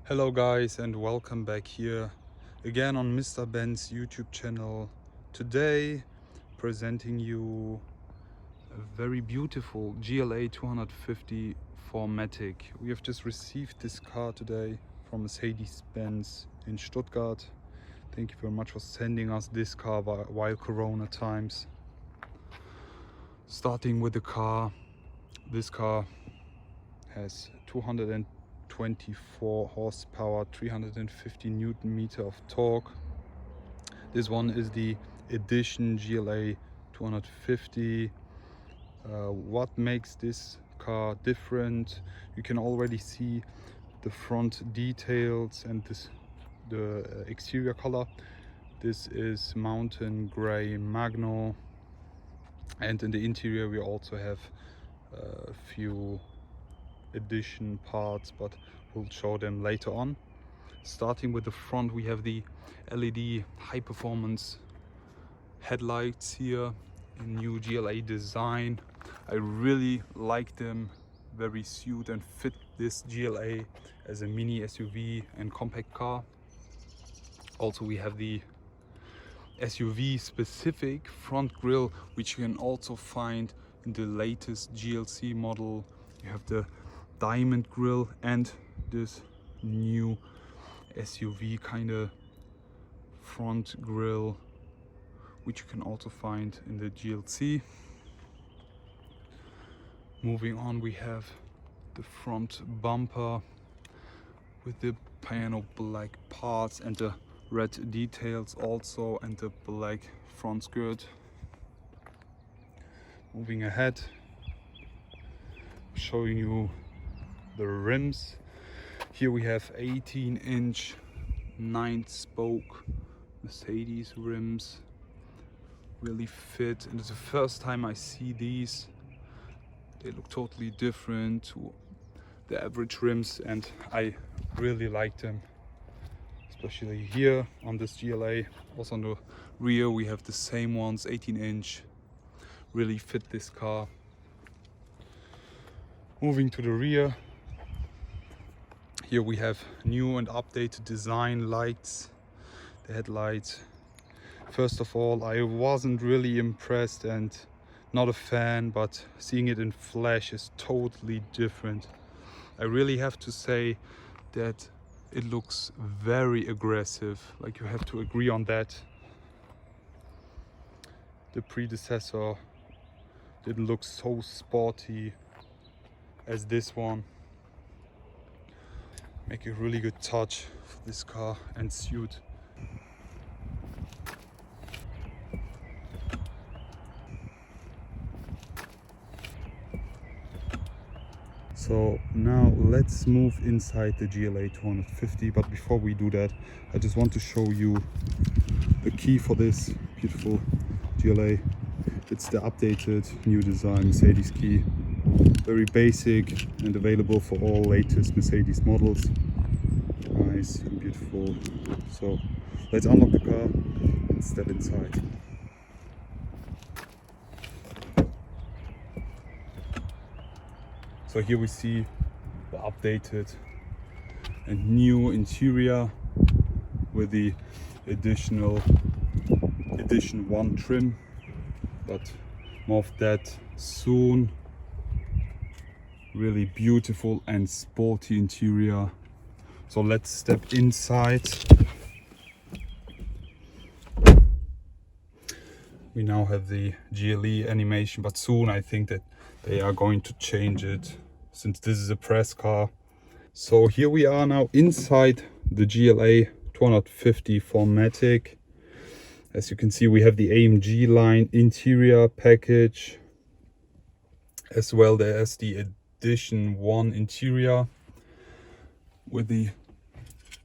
Hello guys, and welcome back here again on Mr. Ben's YouTube channel. Today presenting you a very beautiful GLA 250 4MATIC. We have just received this car today from Mercedes-Benz in Stuttgart. Thank you very much for sending us this car while Corona times. Starting with the car, this car has 224 horsepower, 350 Newton meter of torque. This one is the edition GLA 250. What makes this car different? You can already see the front details and the exterior color. This is mountain gray magno, and in the interior we also have a few addition parts, but we'll show them later on. Starting with the front, we have the LED high performance headlights here in new GLA design. I really like them, very suit and fit this GLA as a mini SUV and compact car. Also we have the SUV specific front grille, which you can also find in the latest GLC model. You have the diamond grille and this new SUV kind of front grille, which you can also find in the GLC. Moving on, we have the front bumper with the piano black parts and the red details also, and the black front skirt. Moving ahead, showing you the rims. Here we have 18-inch 9-spoke Mercedes rims, really fit, and it's the first time I see these. They look totally different to the average rims, and I really like them, especially here on this GLA. Also on the rear we have the same ones, 18-inch, really fit this car. Moving to the rear, here we have new and updated design lights, the headlights. First of all, I wasn't really impressed and not a fan, but seeing it in flash is totally different. I really have to say that it looks very aggressive, like you have to agree on that. The predecessor didn't look so sporty as this one. Make a really good touch for this car and suit. So now let's move inside the GLA 250, but before we do that, I just want to show you the key for this beautiful GLA. It's the updated new design Mercedes key. Very basic and available for all latest Mercedes models. Nice and beautiful. So let's unlock the car and step inside. So here we see the updated and new interior with the additional edition 1 trim, but more of that soon. Really beautiful and sporty interior. So let's step inside. We now have the GLE animation, but soon I think that they are going to change it, since this is a press car. So here we are now inside the GLA 250 4MATIC. As you can see, we have the AMG line interior package, as well as the edition 1 interior with the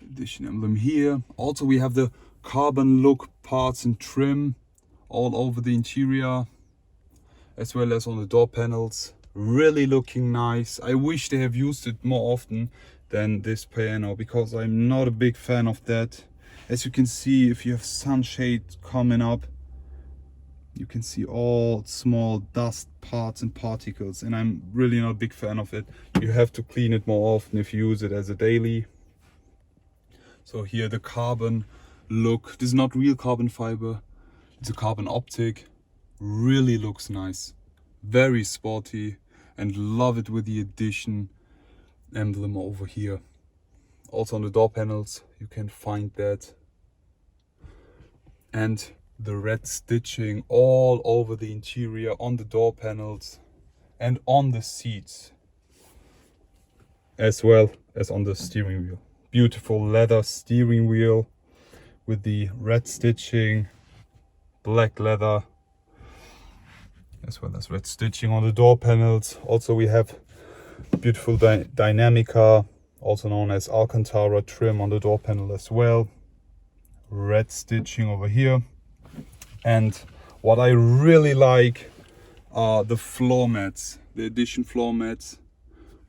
edition emblem here. Also we have the carbon look parts and trim all over the interior, as well as on the door panels. Really looking nice. I wish they have used it more often than this piano, because I'm not a big fan of that. As you can see, if you have sunshade coming up, you can see all small dust parts and particles, and I'm really not a big fan of it. You have to clean it more often if you use it as a daily. So here the carbon look, this is not real carbon fiber, it's a carbon optic. Really looks nice, very sporty, and love it with the Edition emblem over here. Also on the door panels you can find that, and the red stitching all over the interior, on the door panels and on the seats, as well as on the steering wheel. Beautiful leather steering wheel with the red stitching, black leather, as well as red stitching on the door panels. Also we have beautiful Dynamica, also known as Alcantara trim on the door panel as well. Red stitching over here. And what I really like are the floor mats, the Edition floor mats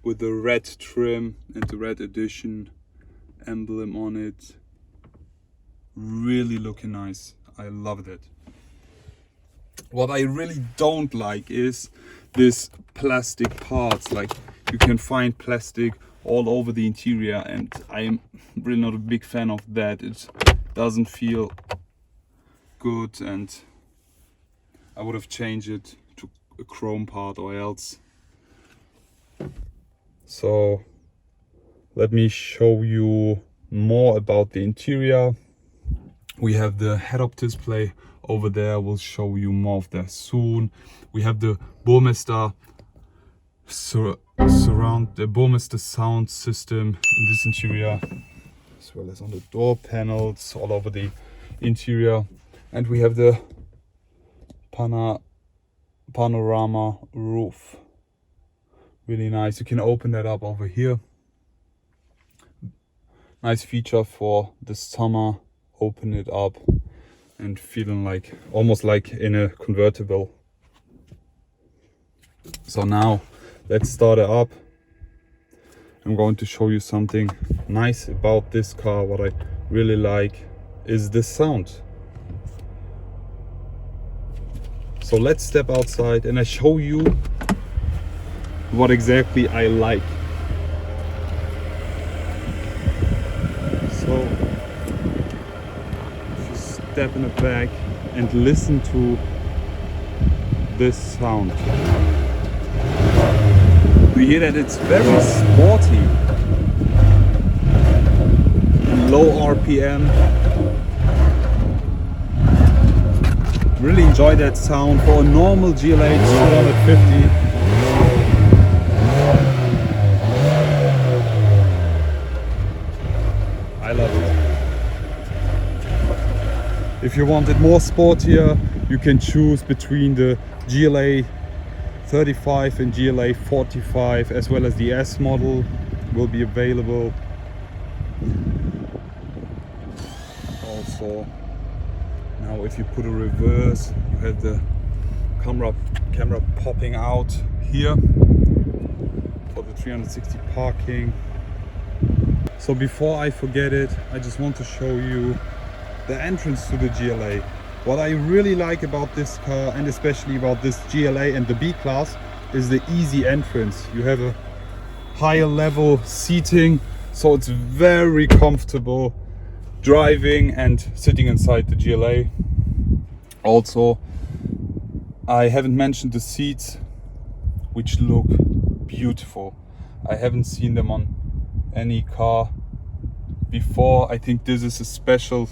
with the red trim and the red Edition emblem on it. Really looking nice. I love it. What I really don't like is this plastic parts. Like, you can find plastic all over the interior, and I am really not a big fan of that. It doesn't feel good, and I would have changed it to a chrome part or else. So let me show you more about the interior. We have the head-up display over there. We'll show you more of that soon. We have the Burmester Burmester sound system in this interior, as well as on the door panels all over the interior. And we have the panorama roof. Really nice. You can open that up over here. Nice feature for the summer. Open it up and feeling like almost like in a convertible. So now let's start it up. I'm going to show you something nice about this car. What I really like is the sound. So let's step outside and I show you what exactly I like. So if you step in the back and listen to this sound, you hear that it's very sporty, low RPM. Really enjoy that sound for a normal GLA 250. I love it. If you want it more sportier, you can choose between the GLA 35 and GLA 45, as well as the S model will be available. Also, now if you put a reverse, you have the camera popping out here for the 360 parking. So before I forget it, I just want to show you the entrance to the GLA. What I really like about this car, and especially about this GLA and the B-Class, is the easy entrance. You have a higher level seating, so it's very comfortable driving and sitting inside the GLA. Also, I haven't mentioned the seats, which look beautiful. I haven't seen them on any car before. I think this is a special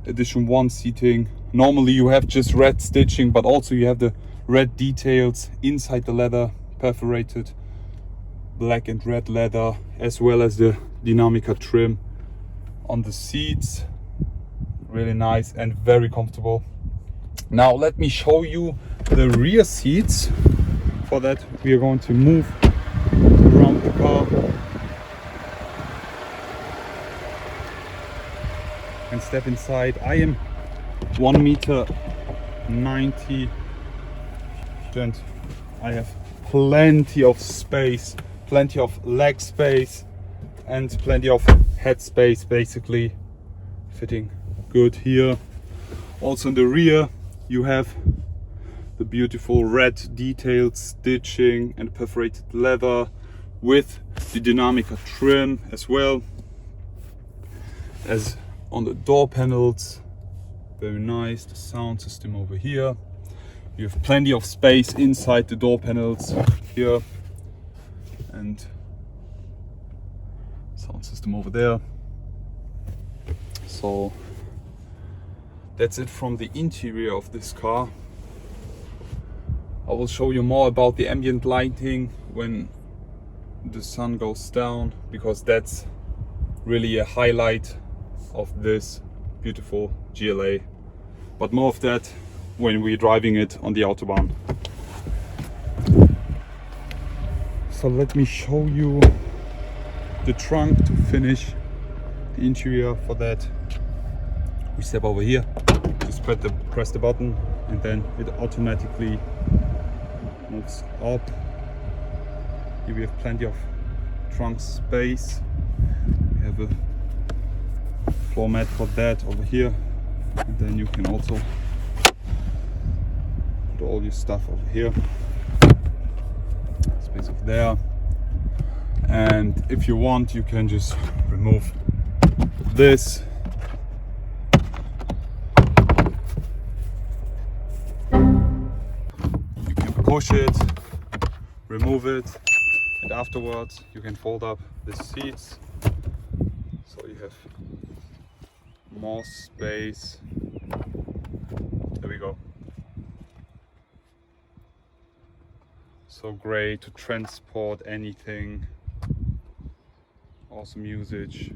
edition 1 seating. Normally you have just red stitching, but also you have the red details inside the leather, perforated black and red leather, as well as the Dynamica trim on the seats. Really nice and very comfortable. Now let me show you the rear seats. For that we are going to move around the car and step inside. I am 1.90 meters, and I have plenty of space, plenty of leg space and plenty of head space, basically fitting good here. Also in the rear you have the beautiful red detailed stitching and perforated leather with the Dynamica trim as well. as on the door panels. Very nice. The sound system over here. You have plenty of space inside the door panels here, and sound system over there. So that's it from the interior of this car. I will show you more about the ambient lighting when the sun goes down, because that's really a highlight of this beautiful GLA. But more of that when we're driving it on the Autobahn. So let me show you the trunk to finish the interior. For that, we step over here, just press the button, and then it automatically moves up. Here we have plenty of trunk space. We have a floor mat for that over here, and then you can also put all your stuff over here. Space over there, and if you want, you can just remove this. You can push it, remove it, and afterwards you can fold up the seats, so you have more space. There we go. So great to transport anything. Awesome usage.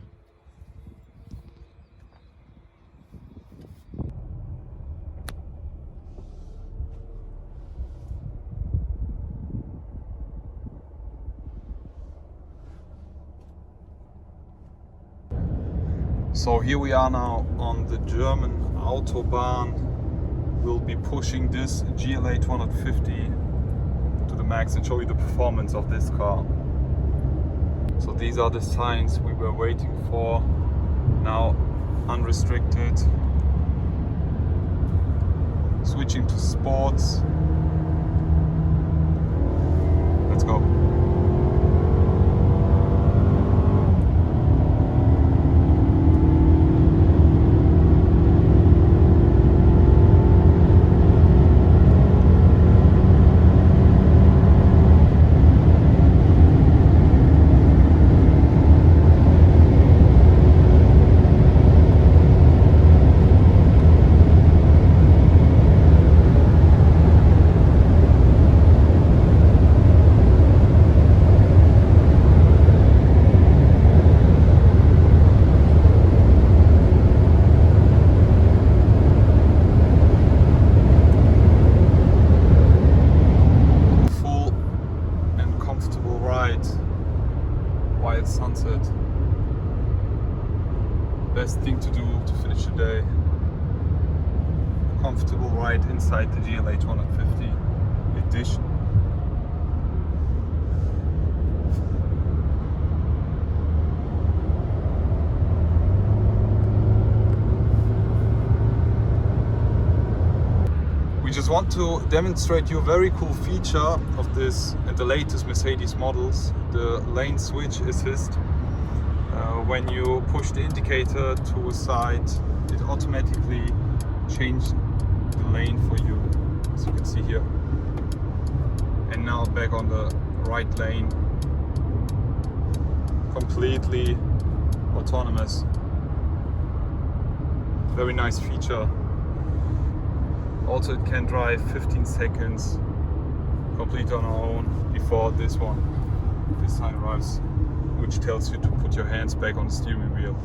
So here we are now on the German Autobahn. We'll be pushing this GLA 250 to the max and show you the performance of this car. So these are the signs we were waiting for. Now unrestricted. Switching to sports. Let's go. While sunset. Best thing to do to finish the day. Comfortable ride inside the GLA 250 edition. We just want to demonstrate you a very cool feature of this and the latest Mercedes models, the lane switch assist. When you push the indicator to a side, it automatically changes the lane for you, as you can see here. And now back on the right lane, completely autonomous. Very nice feature. Also, it can drive 15 seconds complete on our own before this sign arrives, which tells you to put your hands back on the steering wheel.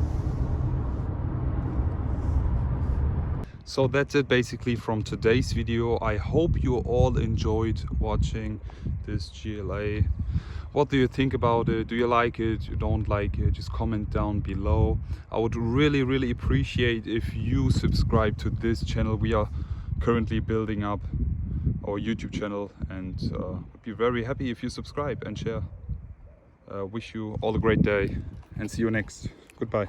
So that's it basically from today's video. I hope you all enjoyed watching this GLA. What do you think about it? Do you like it? You don't like it? Just comment down below. I would really appreciate if you subscribe to this channel. We are currently building up our YouTube channel, and would be very happy if you subscribe and share. Wish you all a great day and see you next. Goodbye.